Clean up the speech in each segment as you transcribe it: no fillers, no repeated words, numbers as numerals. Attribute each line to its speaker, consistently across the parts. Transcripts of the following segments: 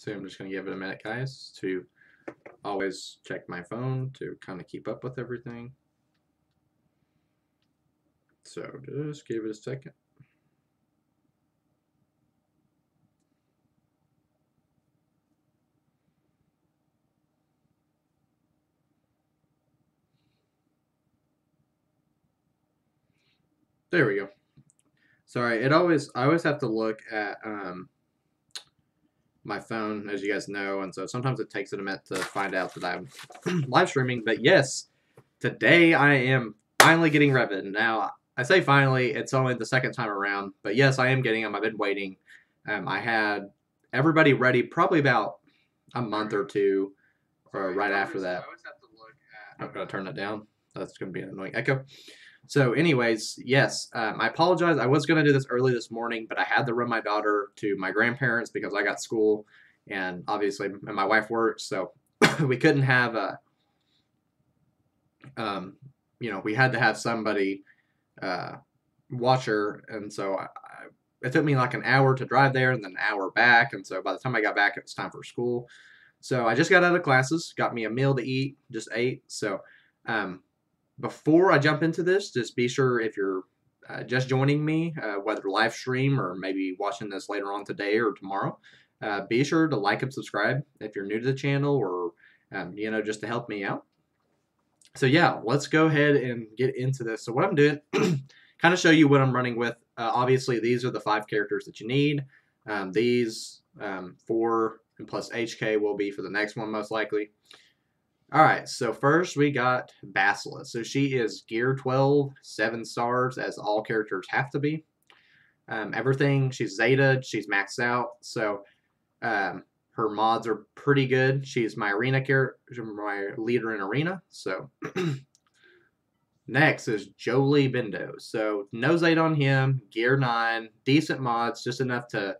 Speaker 1: So I'm just going to give it a minute, guys, to always check my phone to kind of keep up with everything. So just give it a second. There we go. Sorry, I always have to look at my phone, as you guys know, and so sometimes it takes it a minute to find out that I'm live streaming. But yes, today I am finally getting Revan. Now, I say finally, it's only the second time around, but yes, I am getting him. I've been waiting. I had everybody ready probably about a month or two, or right after that. I'm going to turn it down. That's going to be an annoying echo. So, anyways, yes, I apologize. I was going to do this early this morning, but I had to run my daughter to my grandparents because I got school, and obviously, and my wife works, so we couldn't have a, we had to have somebody watch her, and so it took me like an hour to drive there and then an hour back, and so by the time I got back, it was time for school. So I just got out of classes, got me a meal to eat, just ate. So, before I jump into this, just be sure if you're just joining me, whether live stream or maybe watching this later on today or tomorrow, be sure to like and subscribe if you're new to the channel or, just to help me out. So yeah, let's go ahead and get into this. So what I'm doing, kind of show you what I'm running with. Obviously, these are the 5 characters that you need. These 4 and plus HK will be for the next one most likely. Alright, so first we got Basilisk. So she is Gear 12, 7 stars, as all characters have to be. Everything, she's Zeta, she's maxed out, so her mods are pretty good. She's my arena character, my leader in arena, so. Next is Jolie Bindo. So no Zeta on him, Gear 9, decent mods, just enough to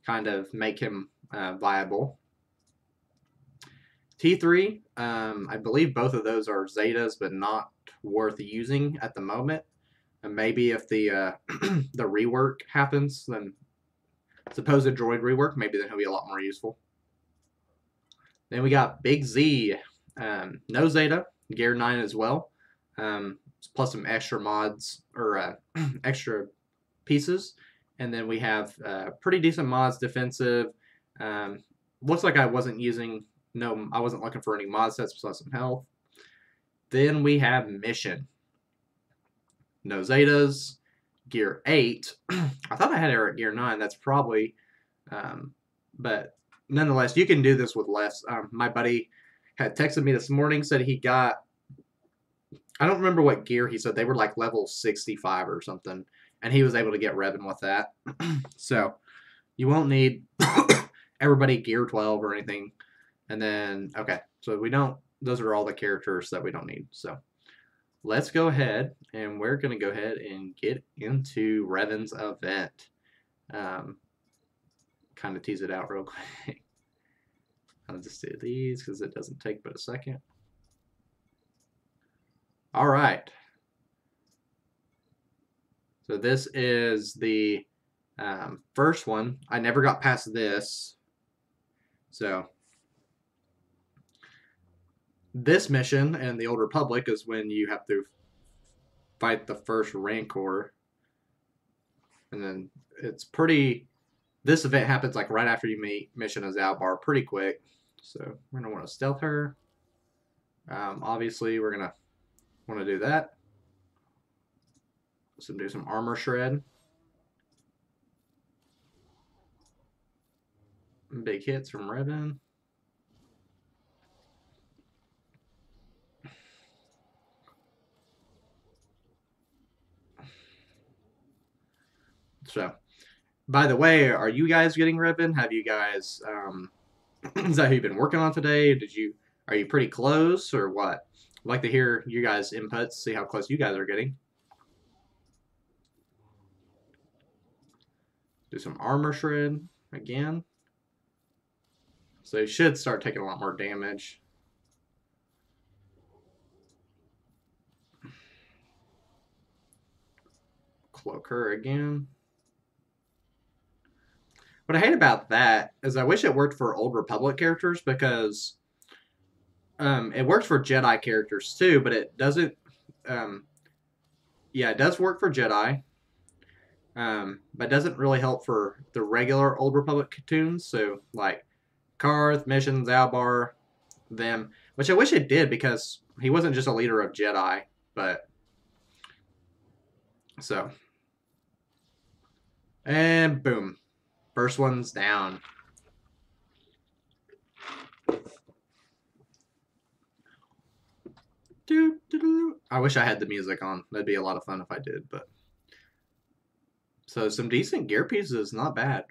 Speaker 1: kind of make him viable. T3, I believe both of those are Zetas, but not worth using at the moment. And maybe if the the rework happens, then supposed droid rework, maybe then he'll be a lot more useful. Then we got Big Z, no Zeta, Gear 9 as well, plus some extra mods or extra pieces. And then we have pretty decent mods, defensive. Looks like I wasn't using. No, I wasn't looking for any mod sets plus some health. Then we have Mission. No Zetas. Gear 8. I thought I had her at Gear 9. That's probably... but nonetheless, you can do this with less. My buddy had texted me this morning, said he got... I don't remember what gear he said. They were like level 65 or something. And he was able to get Revan with that. So, you won't need everybody Gear 12 or anything. And then, okay, so we don't, those are all the characters that we don't need. So let's go ahead and we're going to go ahead and get into Revan's event. Kind of tease it out real quick. I'll just do these because it doesn't take but a second. All right. So this is the first one. I never got past this. So this mission in the Old Republic is when you have to fight the first Rancor. And then it's pretty... This event happens like right after you meet Mission Azalbar pretty quick. So we're going to want to stealth her. Obviously, we're going to want to do that. So do some armor shred. Big hits from Revan. So, by the way, are you guys getting Revan? Have you guys, is that who you've been working on today? Are you pretty close or what? I'd like to hear you guys' inputs, see how close you guys are getting. Do some armor shred again. So you should start taking a lot more damage. Cloak her again. what I hate about that is I wish it worked for Old Republic characters because it works for Jedi characters too, but it doesn't. Um, yeah, it does work for Jedi, but doesn't really help for the regular Old Republic cartoons. So like Karth, Missions, Albar, them, which I wish it did because he wasn't just a leader of Jedi, but so and boom, first one's down. I wish I had the music on. That'd be a lot of fun if I did, but so some decent gear pieces, not bad.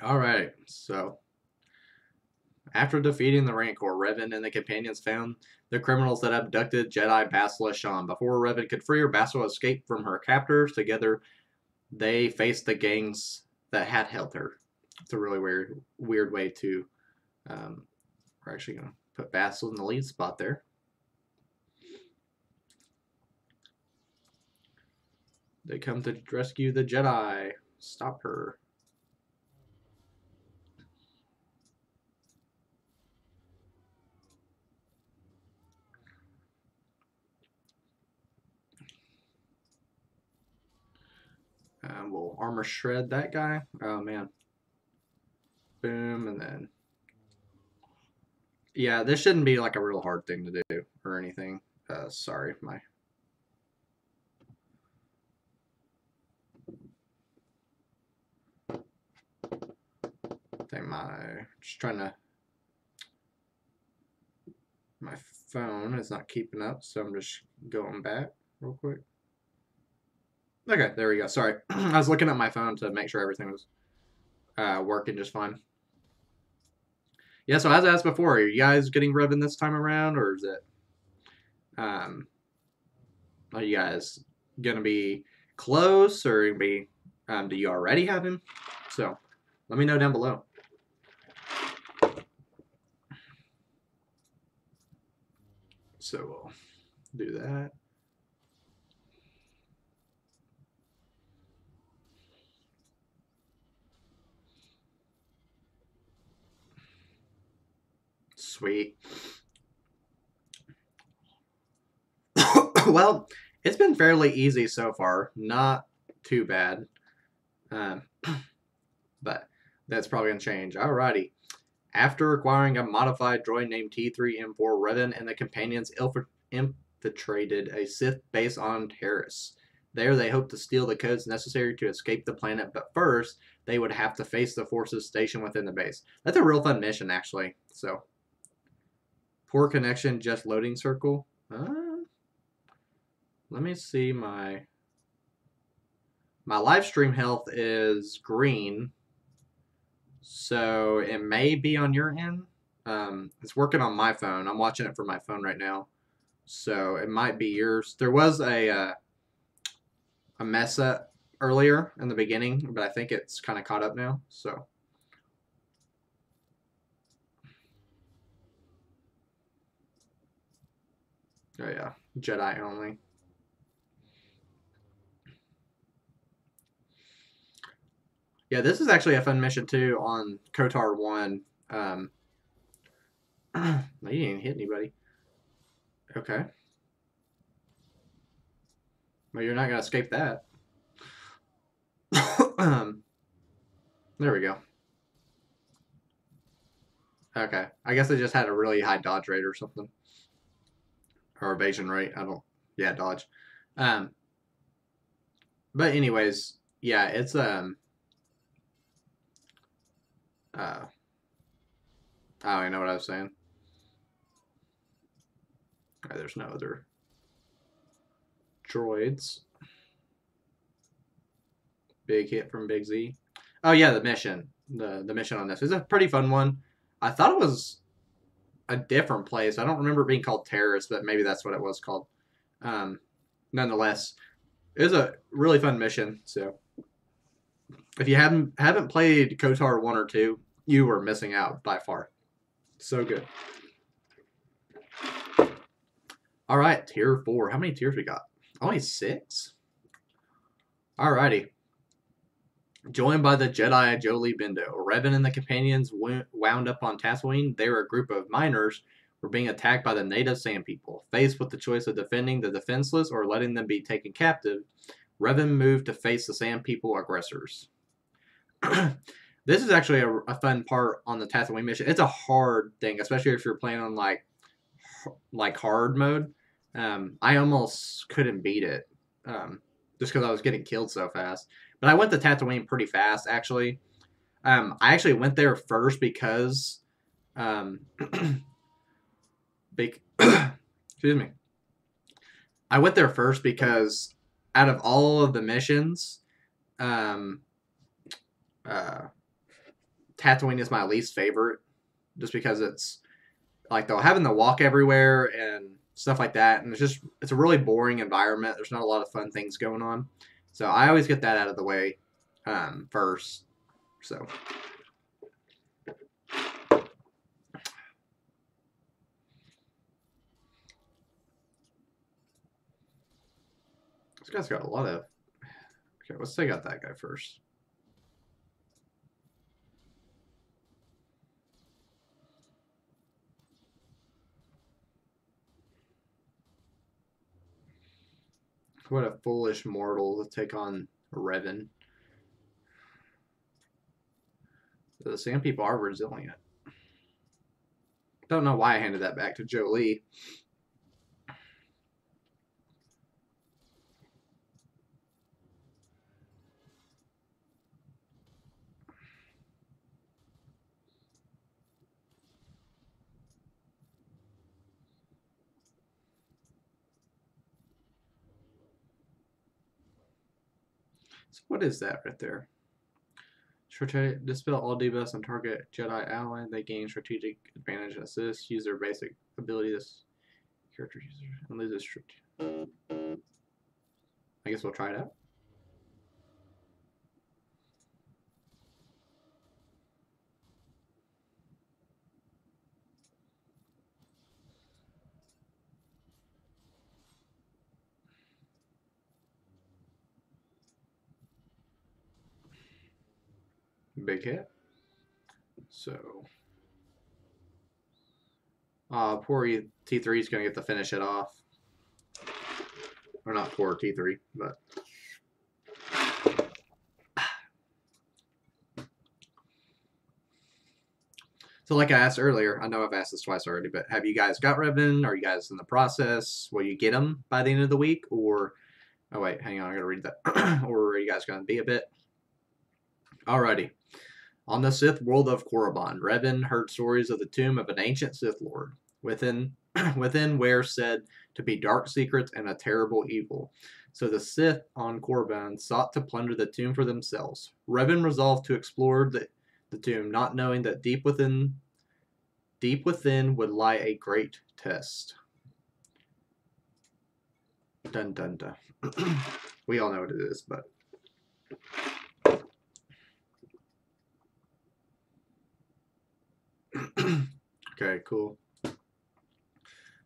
Speaker 1: All right, so after defeating the Rancor, Revan and the companions found the criminals that abducted Jedi Bastila Shan. Before Revan could free her, Bastila escaped from her captors. Together, they faced the gangs that had held her. It's a really weird way to. We're actually going to put Bastila in the lead spot there. They come to rescue the Jedi. Stop her. We'll armor shred that guy. Oh, man. Boom, and then... Yeah, this shouldn't be like a real hard thing to do or anything. Sorry, my... Just trying to... My phone is not keeping up, so I'm just going back real quick. Okay, there we go. Sorry. I was looking at my phone to make sure everything was working just fine. Yeah, so as I asked before, are you guys getting Revan this time around, or is it... are you guys going to be close, or be, do you already have him? So, let me know down below. So, we'll do that. Sweet. Well, it's been fairly easy so far. Not too bad. But that's probably going to change. Alrighty. After acquiring a modified droid named T3M4, Revan and the companions infiltrated a Sith base on Terrace. There, they hoped to steal the codes necessary to escape the planet, but first, they would have to face the forces stationed within the base. That's a real fun mission, actually. So, poor connection, just loading circle. Let me see my live stream health is green, so it may be on your end. It's working on my phone. I'm watching it from my phone right now, so it might be yours. There was a mess up earlier in the beginning, but I think it's kind of caught up now. So. Oh yeah, Jedi only. Yeah, this is actually a fun mission too on KOTOR 1. You didn't hit anybody. Okay. Well, you're not going to escape that. There we go. Okay. I guess they just had a really high dodge rate or something. Or evasion rate. I don't... Yeah, dodge. But anyways, yeah, it's... I don't even know what I was saying. Okay, there's no other droids. Big hit from Big Z. Oh yeah, the mission. The mission on this is a pretty fun one. I thought it was a different place. I don't remember it being called Terrace, but maybe that's what it was called. Nonetheless, it was a really fun mission. So if you haven't played KOTOR 1 or 2, you were missing out by far. So good. All right, tier 4. How many tiers we got? Only 6? Alrighty. Joined by the Jedi Jolee Bindo, Revan and the companions wound up on Tatooine. They were a group of miners were being attacked by the native Sand People. Faced with the choice of defending the defenseless or letting them be taken captive, Revan moved to face the Sand People aggressors. This is actually a fun part on the Tatooine mission. It's a hard thing, especially if you're playing on like hard mode. I almost couldn't beat it just because I was getting killed so fast. But I went to Tatooine pretty fast, actually. I actually went there first because, excuse me. I went there first because out of all of the missions, um, Tatooine is my least favorite, just because it's like though having to walk everywhere and stuff like that, and it's a really boring environment. There's not a lot of fun things going on, so I always get that out of the way first. So this guy's got a lot of. Okay, let's take out that guy first. What a foolish mortal to take on Revan. The Sand People are resilient. Don't know why I handed that back to Jolee. So what is that right there? Dispel all debuffs on target Jedi ally. They gain strategic advantage and assist. Use their basic ability. This character user and loses. I guess we'll try it out. Big hit. So, poor T3 is going to get to finish it off. Or not poor T3, but. So, like I asked earlier, I know I've asked this twice already, but have you guys got Revan? Are you guys in the process? Will you get them by the end of the week? Or, oh, wait, hang on, I got to read that. Or are you guys going to be a bit? Alrighty. On the Sith world of Korriban, Revan heard stories of the tomb of an ancient Sith Lord, within where said to be dark secrets and a terrible evil. So the Sith on Korriban sought to plunder the tomb for themselves. Revan resolved to explore the tomb, not knowing that deep within would lie a great test. Dun dun dun. We all know what it is, but. Okay, cool.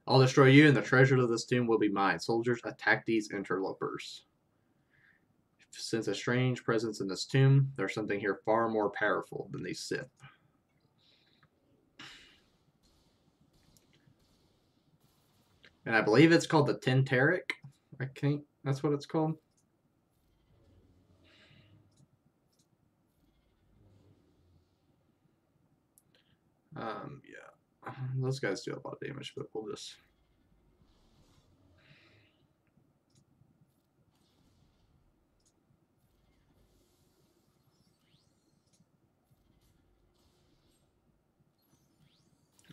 Speaker 1: I'll destroy you, and the treasures of this tomb will be mine. Soldiers, attack these interlopers. Sense a strange presence in this tomb. There's something here far more powerful than these Sith. And I believe it's called the Tenteric. I think that's what it's called. Yeah. Those guys do a lot of damage, but we'll just...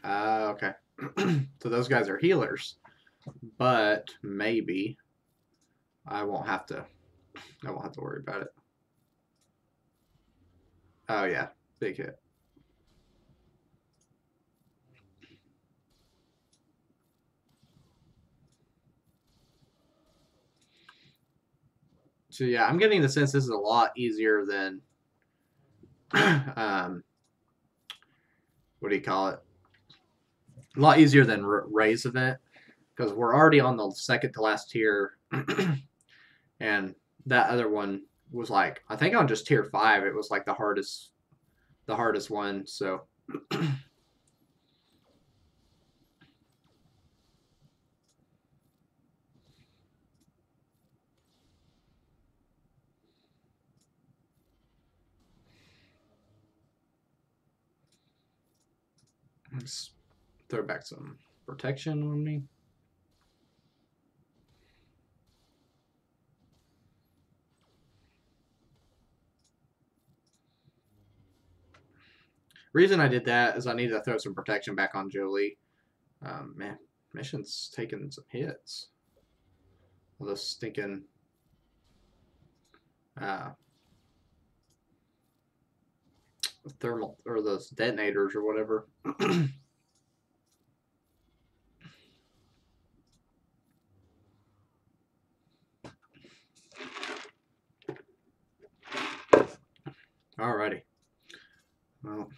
Speaker 1: okay. So those guys are healers. But maybe I won't have to worry about it. Oh yeah, big hit. So yeah, I'm getting the sense this is a lot easier than what do you call it? A lot easier than Ray's event, because we're already on the second to last tier, and that other one was like, I think on just tier 5, it was like the hardest one. So let's throw back some protection on me. Reason I did that is I needed to throw some protection back on Jolie. Man, mission's taking some hits. All those stinking thermal or those detonators or whatever. Alrighty. Well.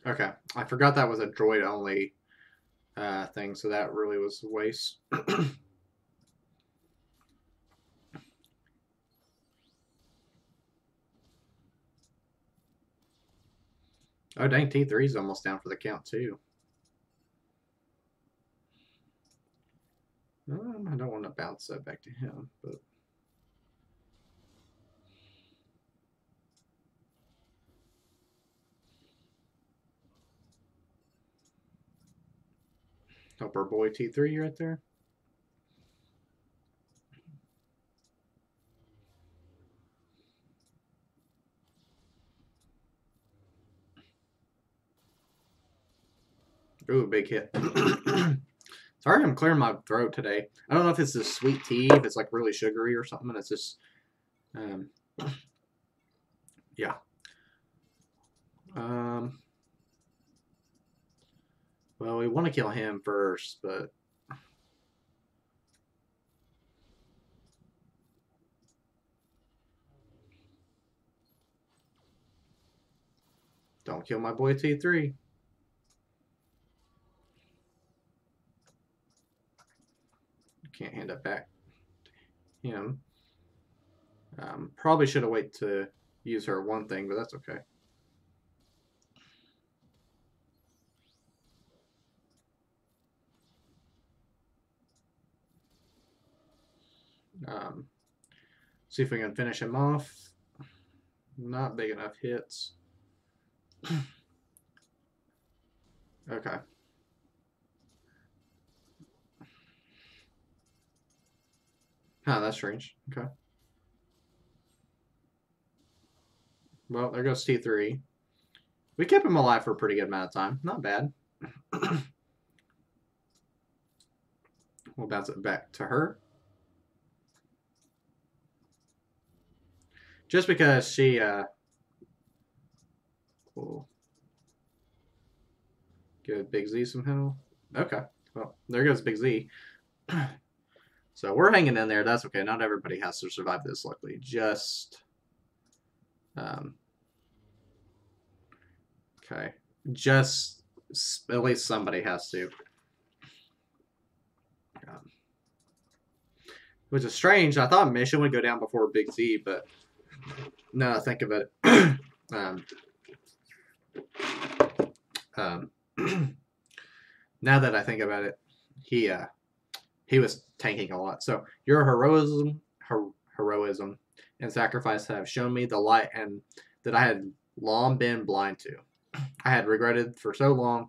Speaker 1: Okay. I forgot that was a droid only thing, so that really was a waste. Oh, dang, T3 is almost down for the count, too. I don't want to bounce that back to him, but... Help our boy T3 right there. Ooh, big hit. Sorry, I'm clearing my throat today. I don't know if it's this sweet tea, if it's like really sugary or something. It's just, yeah. Well, we want to kill him first, but don't kill my boy T3. Can't hand it back to him. Probably should have waited to use her one thing, but that's okay. See if we can finish him off. Not big enough hits. Okay. Huh, that's strange. Okay. Well, there goes T3. We kept him alive for a pretty good amount of time. Not bad. We'll bounce it back to her. Just because she will give Big Z some hell. Okay. Well, there goes Big Z. So we're hanging in there. That's okay. Not everybody has to survive this, luckily. Just... okay. Just... at least somebody has to. Which is strange. I thought Mission would go down before Big Z, but... no, think of it. Now that I think about it, he was tanking a lot. So your heroism and sacrifice have shown me the light and that I had long been blind to. I had regretted for so long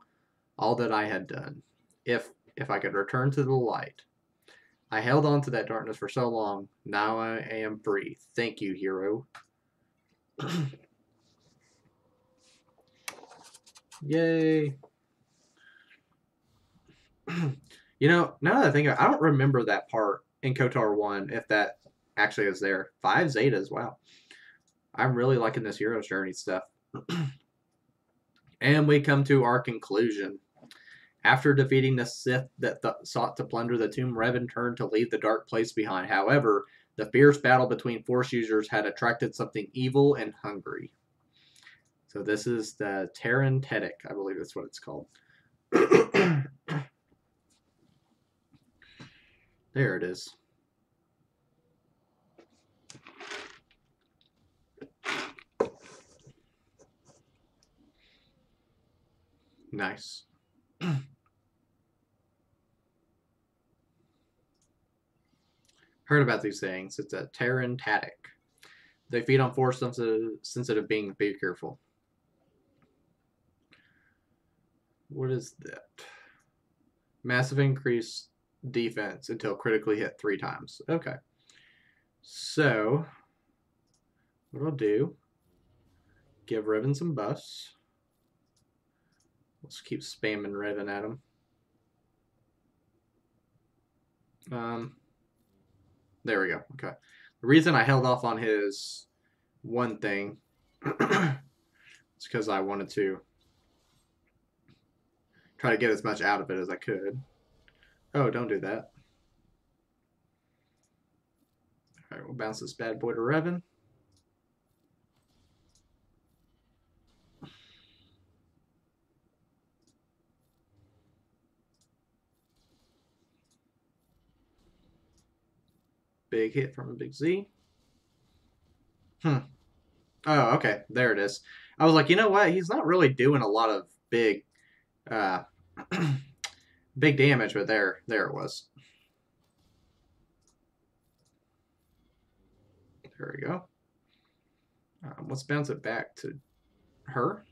Speaker 1: all that I had done. If I could return to the light. I held on to that darkness for so long. Now I am free. Thank you, hero. Yay. You know, now that I think of it, I don't remember that part in KOTOR 1, if that actually is there. 5 Zetas, wow. I'm really liking this Hero's Journey stuff. And we come to our conclusion. After defeating the Sith that sought to plunder the tomb, Revan turned to leave the dark place behind. However, the fierce battle between Force users had attracted something evil and hungry. So this is the Terran Tedic, I believe that's what it's called. There it is. Nice. Heard about these things. It's a Terran Tadic. They feed on force sensitive beings. Be careful. What is that? Massive increase defense until critically hit 3 times. Okay. So, what I'll do, give Revan some buffs. Let's keep spamming Revan at him. There we go. Okay. The reason I held off on his one thing is because I wanted to try to get as much out of it as I could. Oh, don't do that. All right, we'll bounce this bad boy to Revan. Big hit from a big Z. Oh, okay. There it is. I was like, you know what? He's not really doing a lot of big big damage, but there it was. There we go. Let's bounce it back to her.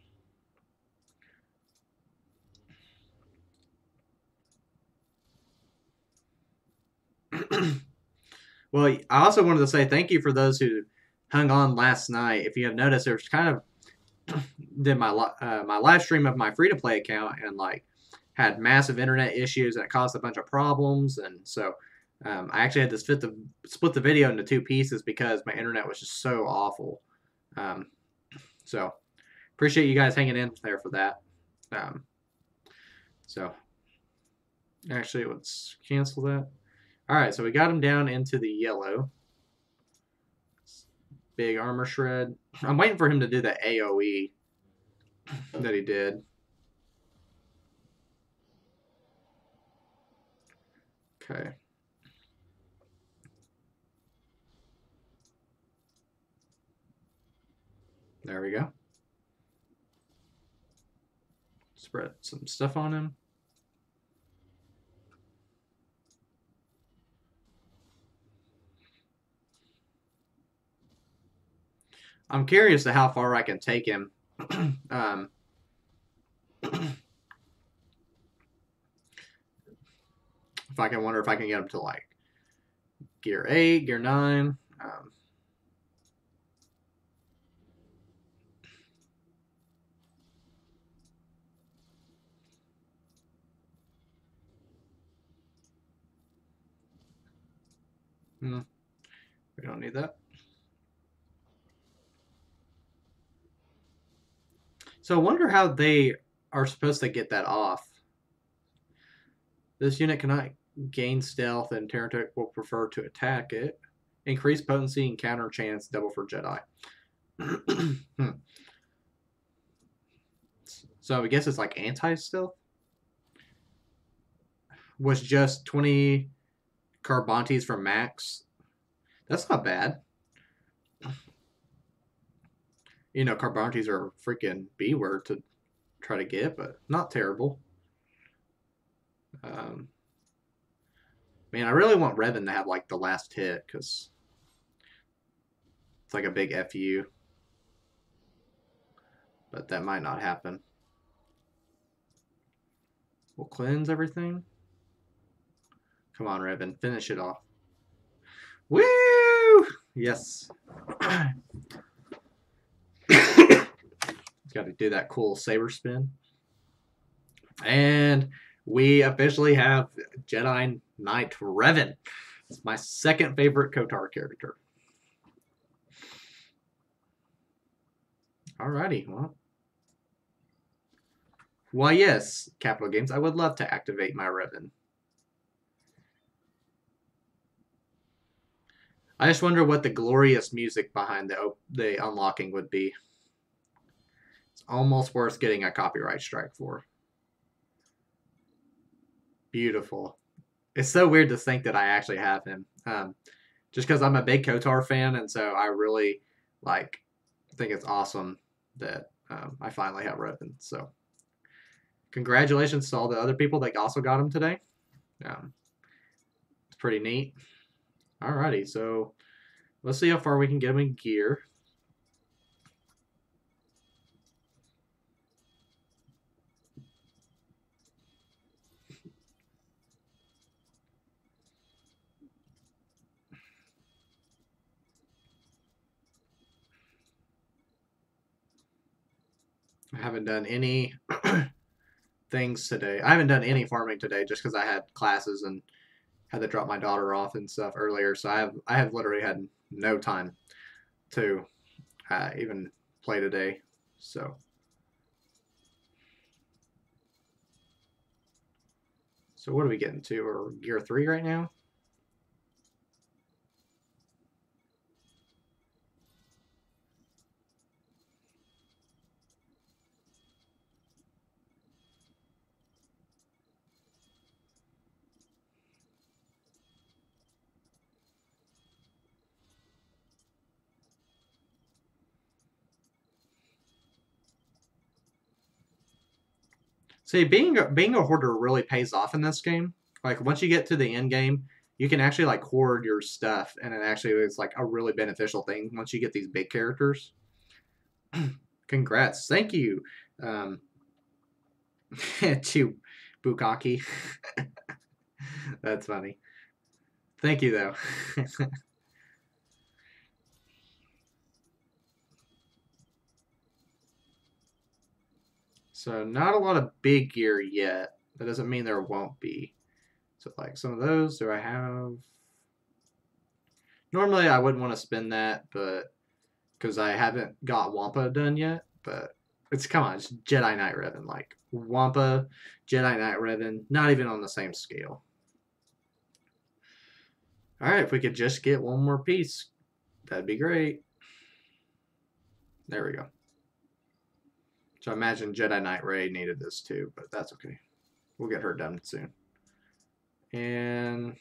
Speaker 1: Well, I also wanted to say thank you for those who hung on last night. If you have noticed, there's kind of did my live stream of my free-to-play account and like had massive internet issues and it caused a bunch of problems. And so I actually had to split the video into 2 pieces because my internet was just so awful. So appreciate you guys hanging in there for that. So actually, let's cancel that. All right, so we got him down into the yellow. Big armor shred. I'm waiting for him to do the AoE that he did. Okay. There we go. Spread some stuff on him. I'm curious to how far I can take him. If I can wonder if I can get him to like gear 8, gear 9. We don't need that. So I wonder how they are supposed to get that off. This unit cannot gain stealth and Terran will prefer to attack it. Increase potency and counter chance double for Jedi. So I guess it's like anti-stealth. Was just 20 Carbantes from max. That's not bad. You know, Carbantes are a freaking B word to try to get, but not terrible. Man, I really want Revan to have like the last hit because it's like a big FU. But that might not happen. We'll cleanse everything. Come on, Revan, finish it off. Woo! Yes. Got to do that cool saber spin. And we officially have Jedi Knight Revan. It's my second favorite KOTOR character. Alrighty, well. Why, yes, Capital Games, I would love to activate my Revan. I just wonder what the glorious music behind the unlocking would be. It's almost worth getting a copyright strike for. Beautiful. It's so weird to think that I actually have him. Just because I'm a big Kotar fan, and so I really like think it's awesome that I finally have Revan. So congratulations to all the other people that also got him today. Um, it's pretty neat. Alrighty, so let's see how far we can get him in gear. I haven't done any things today. I haven't done any farming today just because I had classes and had to drop my daughter off and stuff earlier. So I have literally had no time to even play today. So what are we getting to? We're gear 3 right now. See, being a hoarder really pays off in this game. Like once you get to the end game, you can actually like hoard your stuff, and it actually is like a really beneficial thing once you get these big characters. Congrats, thank you, um, to Bukaki. That's funny. Thank you though. So not a lot of big gear yet. That doesn't mean there won't be. So like some of those, do I have? Normally I wouldn't want to spend that, but because I haven't got Wampa done yet. But it's come on, it's Jedi Knight Revan. Like Wampa, Jedi Knight Revan, not even on the same scale. All right, if we could just get one more piece, that'd be great. There we go. So I imagine Jedi Knight Rey needed this too, but that's okay. We'll get her done soon. And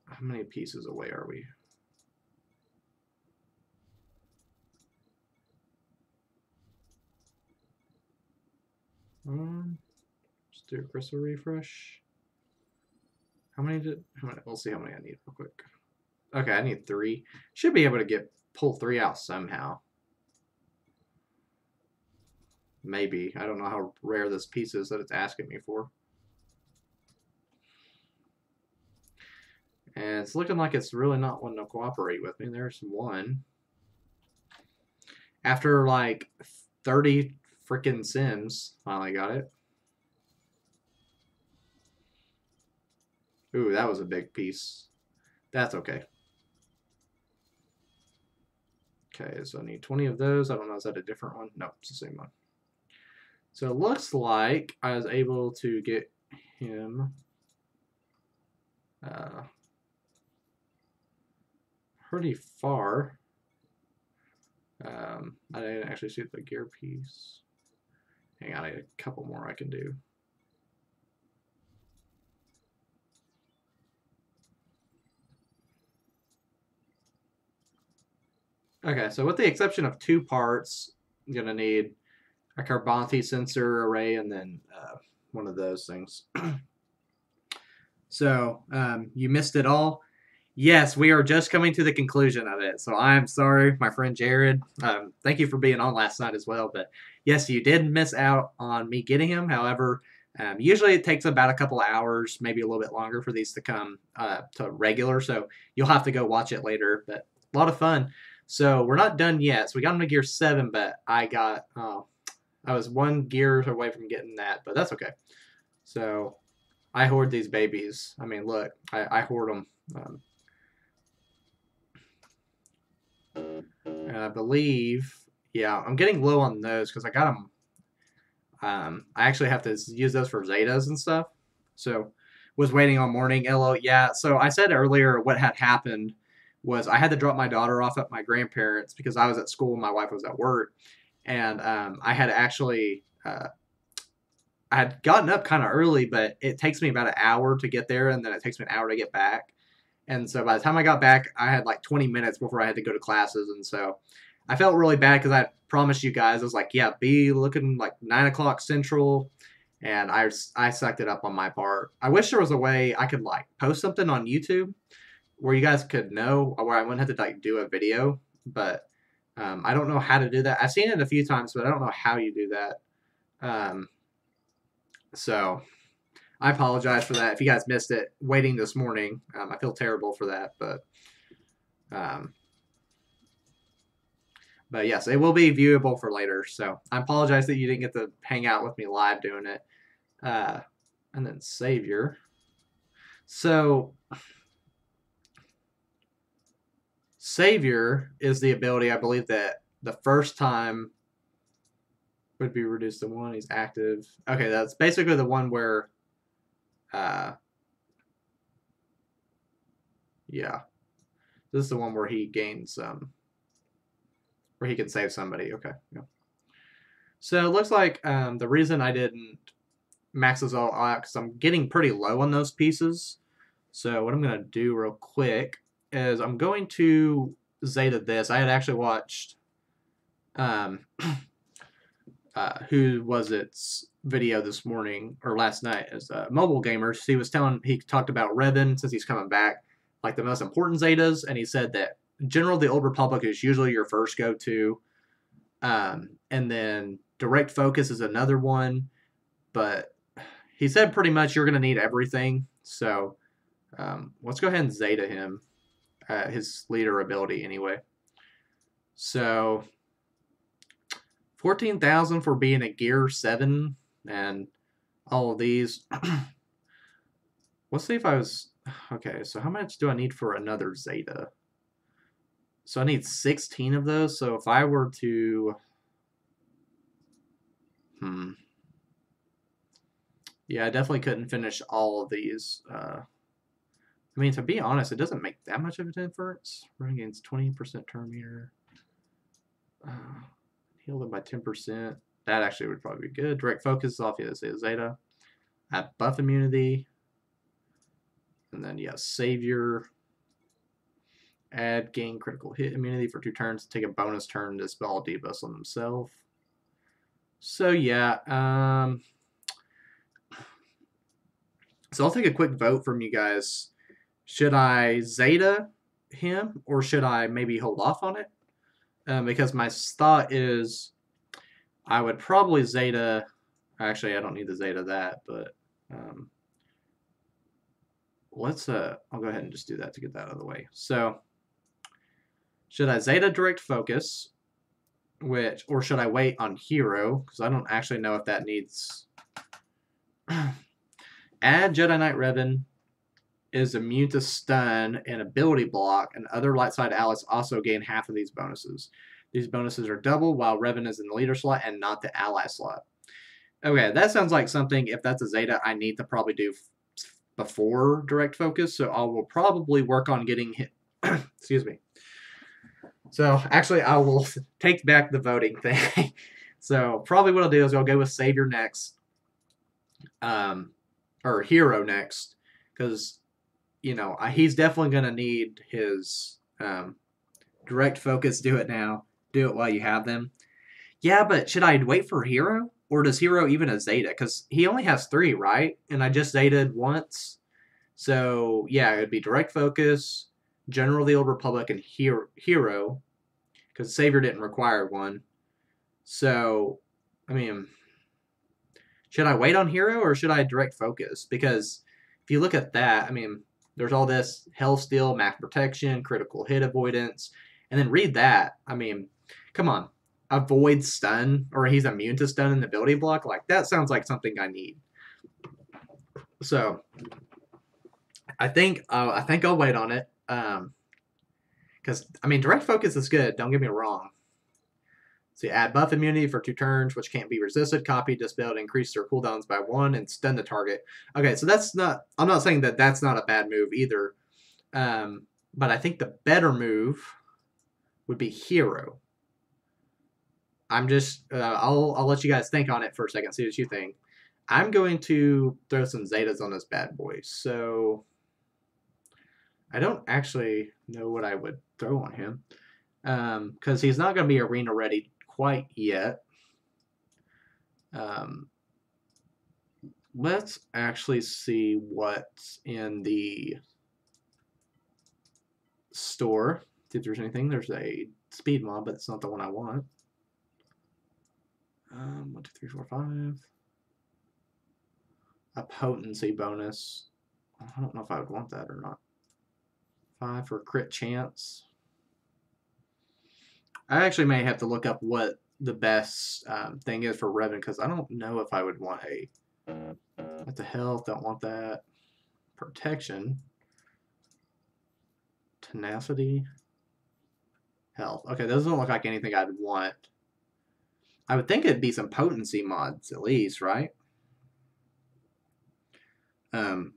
Speaker 1: how many pieces away are we? Just do a crystal refresh. How many? We'll see how many I need real quick. Okay, I need 3. Should be able to pull 3 out somehow. Maybe. I don't know how rare this piece is that it's asking me for. And it's looking like it's really not wanting to cooperate with me. There's one. After like 30 freaking sims, finally got it. Ooh, that was a big piece. That's okay. Okay, so I need 20 of those. I don't know, is that a different one? No, it's the same one. So it looks like I was able to get him pretty far. I didn't actually see the gear piece. Hang on, I need a couple more I can do. Okay, so with the exception of 2 parts, I'm going to need a Carbonti sensor array and then one of those things. So you missed it all. Yes, we are just coming to the conclusion of it. So I'm sorry, my friend Jared. Thank you for being on last night as well. But yes, you did miss out on me getting him. However, usually it takes about a couple of hours, maybe a little bit longer for these to come to regular. So you'll have to go watch it later. But a lot of fun. So we're not done yet. So we got him to gear 7, but I was 1 gear away from getting that, but that's okay. So I hoard these babies. I mean, look, I hoard them. And I believe, yeah, I'm getting low on those because I got them. I actually have to use those for Zetas and stuff. So was waiting on morning. LO, yeah. So I said earlier what had happened was I had to drop my daughter off at my grandparents because I was at school and my wife was at work. And I had actually I had gotten up kind of early, but it takes me about an hour to get there, and then it takes me an hour to get back. And so by the time I got back, I had like 20 minutes before I had to go to classes, and so I felt really bad because I promised you guys I was like, yeah, be looking like 9 o'clock Central, and I sucked it up on my part. I wish there was a way I could like post something on YouTube where you guys could know, where I wouldn't have to like do a video, but I don't know how to do that. I've seen it a few times, but I don't know how you do that. Um, so I apologize for that. If you guys missed it waiting this morning, I feel terrible for that, um, but yes, it will be viewable for later. So I apologize that you didn't get to hang out with me live doing it. And then Savior. So Savior is the ability, I believe, that the first time would be reduced to 1. He's active. Okay, that's basically the one where, yeah, this is the one where he gains, where he can save somebody. Okay, yeah. So it looks like the reason I didn't max this all out because I'm getting pretty low on those pieces. So what I'm gonna do real quick is I'm going to Zeta this. I had actually watched who was its video this morning or last night as Mobile Gamers. He talked about Revan since he's coming back, like the most important Zetas, and he said that General of the Old Republic is usually your first go-to, and then Direct Focus is another one, but he said pretty much you're going to need everything. So let's go ahead and Zeta him, his leader ability anyway. So 14,000 for being a Gear 7 and all of these. Let's see if I was... Okay, so how much do I need for another Zeta? So I need 16 of those. So if I were to... Yeah, I definitely couldn't finish all of these. I mean, to be honest, it doesn't make that much of a difference. Running against 20% turn meter. Heal them by 10%. That actually would probably be good. Direct focus is off, yeah, say Zeta. Add buff immunity. And then, yeah, Savior. Add gain critical hit immunity for 2 turns. Take a bonus turn to spell debuffs on themselves. So, yeah. So I'll take a quick vote from you guys. Should I Zeta him or should I maybe hold off on it? Because my thought is I would probably Zeta. Actually, I don't need the Zeta that, but let's I'll go ahead and just do that to get that out of the way. So should I Zeta Direct Focus, or should I wait on Hero? Because I don't actually know if that needs. Add Jedi Knight Revan is immune to stun and ability block, and other light side allies also gain half of these bonuses. These bonuses are double while Revan is in the leader slot and not the ally slot. Okay, that sounds like something, if that's a Zeta, I need to probably do before Direct Focus, so I will probably work on getting hit. Excuse me. So, actually, I will take back the voting thing. So, probably what I'll do is I'll go with Savior next. Or Hero next. Because, you know, he's definitely going to need his Direct Focus. Do it now. Do it while you have them. Yeah, but should I wait for Hero? Or does Hero even a Zeta? Because he only has 3, right? And I just Zetaed once. So, yeah, it would be Direct Focus, General of the Old Republic, and Hero. Because Savior didn't require one. So, I mean, should I wait on Hero or should I Direct Focus? Because if you look at that, I mean, there's all this Health Steal, Max Protection, Critical Hit Avoidance. And then read that. I mean, come on. Avoid stun, or he's immune to stun and ability block. Like, that sounds like something I need. So, I think I'll wait on it. Because, I mean, Direct Focus is good. Don't get me wrong. So you add buff immunity for 2 turns, which can't be resisted, copied, dispelled, increase their cooldowns by 1, and stun the target. Okay, so that's not... I'm not saying that that's not a bad move either. But I think the better move would be Hero. I'm just... I'll let you guys think on it for a second, see what you think. I'm going to throw some Zetas on this bad boy. So I don't actually know what I would throw on him. Because he's not going to be arena ready quite yet. Let's actually see what's in the store. See if there's anything. There's a speed mob, but it's not the one I want. 1, 2, 3, 4, 5. A potency bonus. I don't know if I would want that or not. 5 for crit chance. I actually may have to look up what the best thing is for Revan, because I don't know if I would want a... What the health? Don't want that. Protection. Tenacity. Health. Okay, those don't look like anything I'd want. I would think it'd be some potency mods at least, right?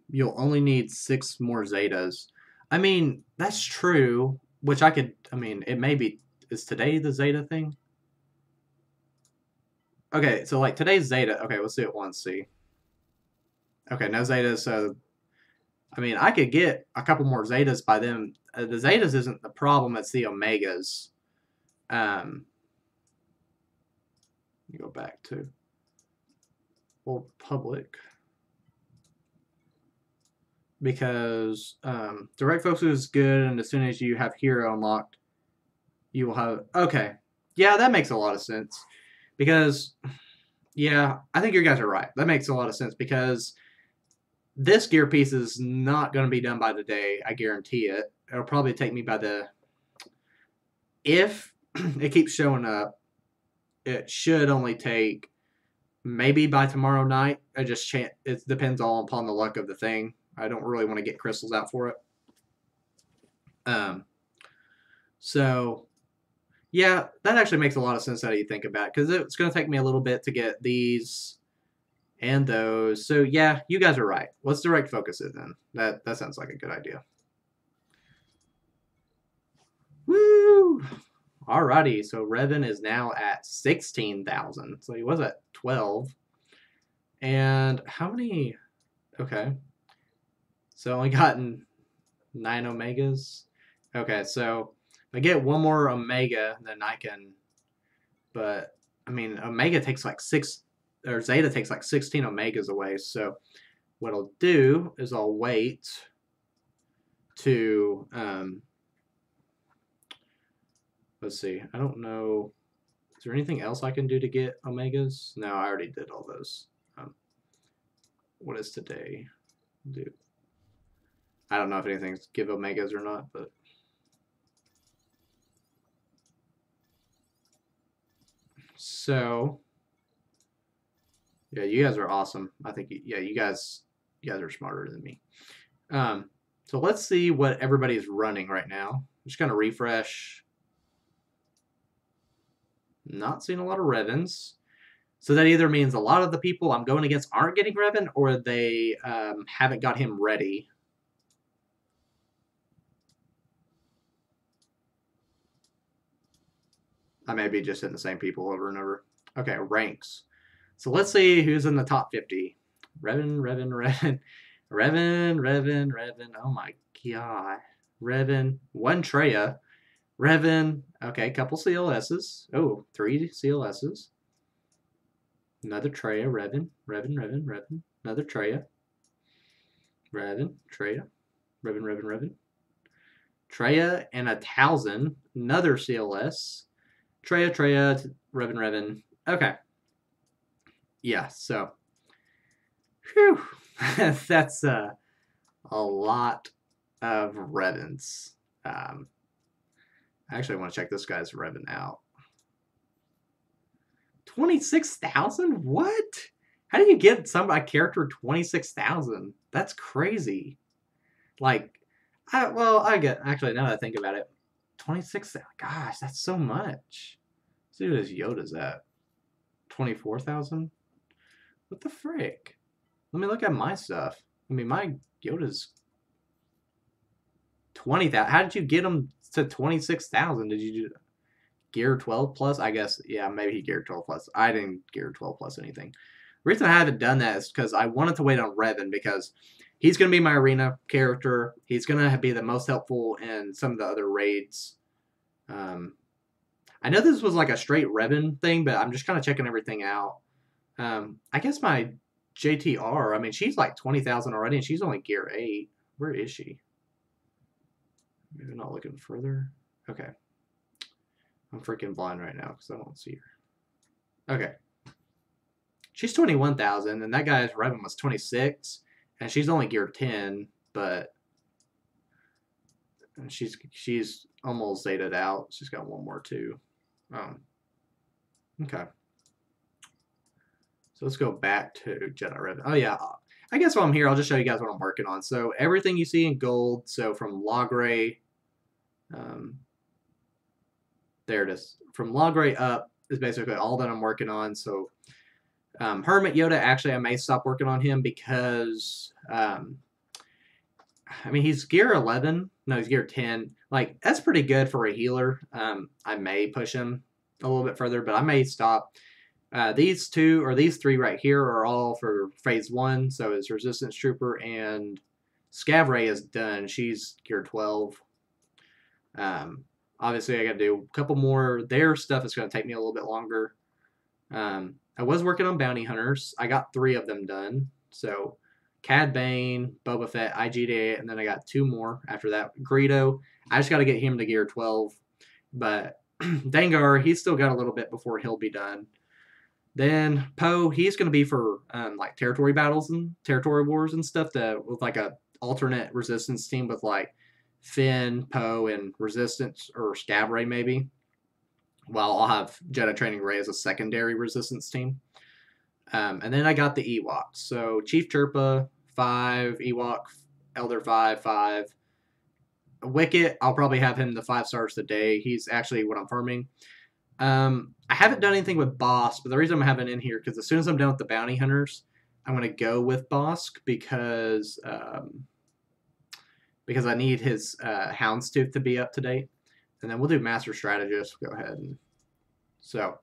Speaker 1: You'll only need 6 more Zetas. I mean, that's true, which I could... I mean, it may be... Is today the Zeta thing? Okay, so like today's Zeta. Okay, let's do it once, see. Okay, no Zetas, so... I mean, I could get a couple more Zetas by them. The Zetas isn't the problem, it's the Omegas. You go back to World Public. Because direct focus is good, and as soon as you have hero unlocked, you will have... Okay. Yeah, that makes a lot of sense. Because, yeah, I think you guys are right. That makes a lot of sense, because this gear piece is not going to be done by the day, I guarantee it. It'll probably take me by the... If it keeps showing up, it should only take maybe by tomorrow night. It depends all upon the luck of the thing. I don't really want to get crystals out for it. So, yeah, that actually makes a lot of sense how you think about it, because it's going to take me a little bit to get these and those. So, yeah, you guys are right. Let's direct focus it then. That sounds like a good idea. Woo! Alrighty, so Revan is now at 16,000. So he was at 12. And how many... Okay. So only gotten 9 Omegas. Okay, so if I get one more Omega, then I can... But, I mean, Omega takes like 6... Or Zeta takes like 16 Omegas away. So what I'll do is I'll wait to... let's see. I don't know... Is there anything else I can do to get Omegas? No, I already did all those. What is today? Dude. I don't know if anything's give Omegas or not, but... So... Yeah, you guys are awesome. I think, yeah, you guys are smarter than me. So let's see what everybody's running right now. I'm just going to refresh. Not seeing a lot of Revans. So that either means a lot of the people I'm going against aren't getting Revan, or they haven't got him ready. I may be just hitting the same people over and over. Okay, ranks. So let's see who's in the top 50. Revan. Oh my god. Revan. 1 Treya. Revan. Okay, couple CLSs. Oh, 3 CLSs. Another Treya. Revan. Another Treya. Treya. Revan. Treya and a Talzin. Another CLS. Treya. Revan. Okay. Yeah, so. Whew. That's a lot of Revans. I actually want to check this guy's Revan out. 26,000? What? How do you get a character 26,000? That's crazy. Like, actually, now that I think about it, 26,000. Gosh, that's so much. Let's see what his Yoda's at. 24,000? What the frick? Let me look at my stuff. I mean, my Yoda's 20,000. How did you get him to 26,000? Did you do gear 12 plus? I guess, yeah, maybe he geared 12 plus. I didn't gear 12 plus anything. reason I haven't done that is because I wanted to wait on Revan because he's going to be my arena character. He's going to be the most helpful in some of the other raids. I know this was like a straight Revan thing, but I'm just kind of checking everything out. I guess my JTR, I mean, she's like 20,000 already, and she's only gear 8. Where is she? Maybe not looking further. Okay. I'm freaking blind right now because I don't see her. Okay. She's 21,000, and that guy's Revan was 26, and she's only gear 10, but she's almost Zeta'd out. She's got one more too. Okay. So let's go back to Jedi Revan. Oh yeah, I guess while I'm here, I'll just show you guys what I'm working on. So everything you see in gold, so from Logray, there it is. From Logray up is basically all that I'm working on. So Hermit Yoda, actually, I may stop working on him because, I mean, he's gear 11. No, he's gear 10. Like, that's pretty good for a healer. I may push him a little bit further, but I may stop. These three right here are all for phase 1. So it's Resistance Trooper, and Scav Ray is done. She's gear 12. Obviously, I got to do a couple more. Their stuff is going to take me a little bit longer. I was working on Bounty Hunters. I got 3 of them done. So Cad Bane, Boba Fett, IGDA, and then I got 2 more after that. Greedo, I just got to get him to gear 12. But Dengar, he's still got a little bit before he'll be done. Then Poe, he's going to be for like territory battles and territory wars and stuff with like a alternate resistance team with like Finn, Poe, and Resistance, or Scav Ray maybe. While I'll have Jedi Training Ray as a secondary resistance team. And then I got the Ewoks. So Chief Chirpa, 5. Ewok, Elder 5, 5. Wicket, I'll probably have him the 5 stars today. He's actually what I'm farming. I haven't done anything with Bosk, but the reason I'm having it in here, because as soon as I'm done with the Bounty Hunters, I'm going to go with Bosk because I need his Houndstooth to be up to date. And then we'll do Master Strategist. Go ahead. And so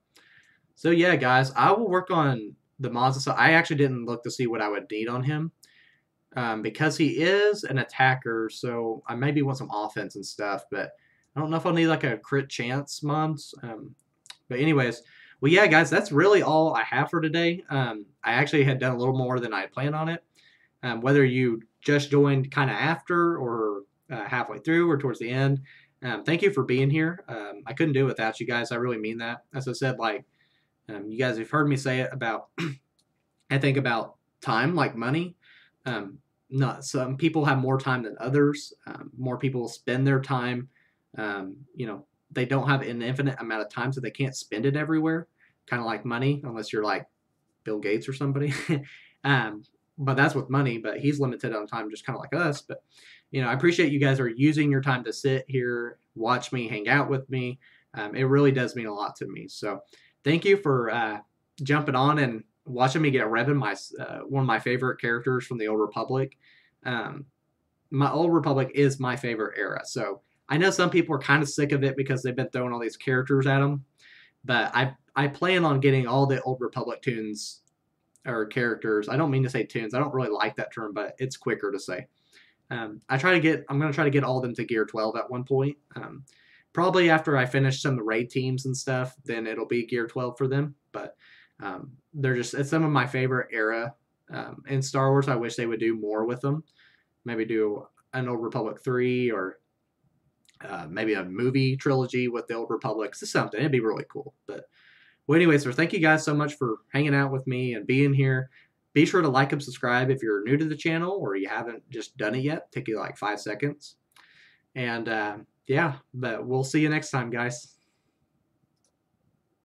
Speaker 1: yeah, guys, I will work on the mods. So I actually didn't look to see what I would need on him because he is an attacker. So I maybe want some offense and stuff, but I don't know if I'll need like a crit chance mods. But anyways, well, yeah, guys, that's really all I have for today. I actually had done a little more than I had planned on it. Whether you just joined kind of after or halfway through or towards the end, thank you for being here. I couldn't do it without you guys. I really mean that. As I said, like, you guys have heard me say it about, I think about time, like money. Not some people have more time than others. More people spend their time. You know, they don't have an infinite amount of time, so they can't spend it everywhere. Kind of like money, unless you're like Bill Gates or somebody. But that's with money, but he's limited on time, just kind of like us. But, you know, I appreciate you guys are using your time to sit here, watch me, hang out with me. It really does mean a lot to me. So thank you for jumping on and watching me get Revan, one of my favorite characters from the Old Republic. My Old Republic is my favorite era. So I know some people are kind of sick of it because they've been throwing all these characters at them. But I plan on getting all the Old Republic tunes or characters. I don't mean to say tunes. I don't really like that term, but it's quicker to say. I'm going to try to get all of them to gear 12 at one point. Probably after I finish some of the raid teams and stuff, then it'll be gear 12 for them. But it's some of my favorite era in Star Wars. I wish they would do more with them. Maybe do an Old Republic 3 or maybe a movie trilogy with the Old Republic. It's something. It'd be really cool. But well, anyways, so thank you guys so much for hanging out with me and being here. Be sure to like and subscribe if you're new to the channel or you haven't just done it yet. Take you like 5 seconds. And yeah, but we'll see you next time, guys.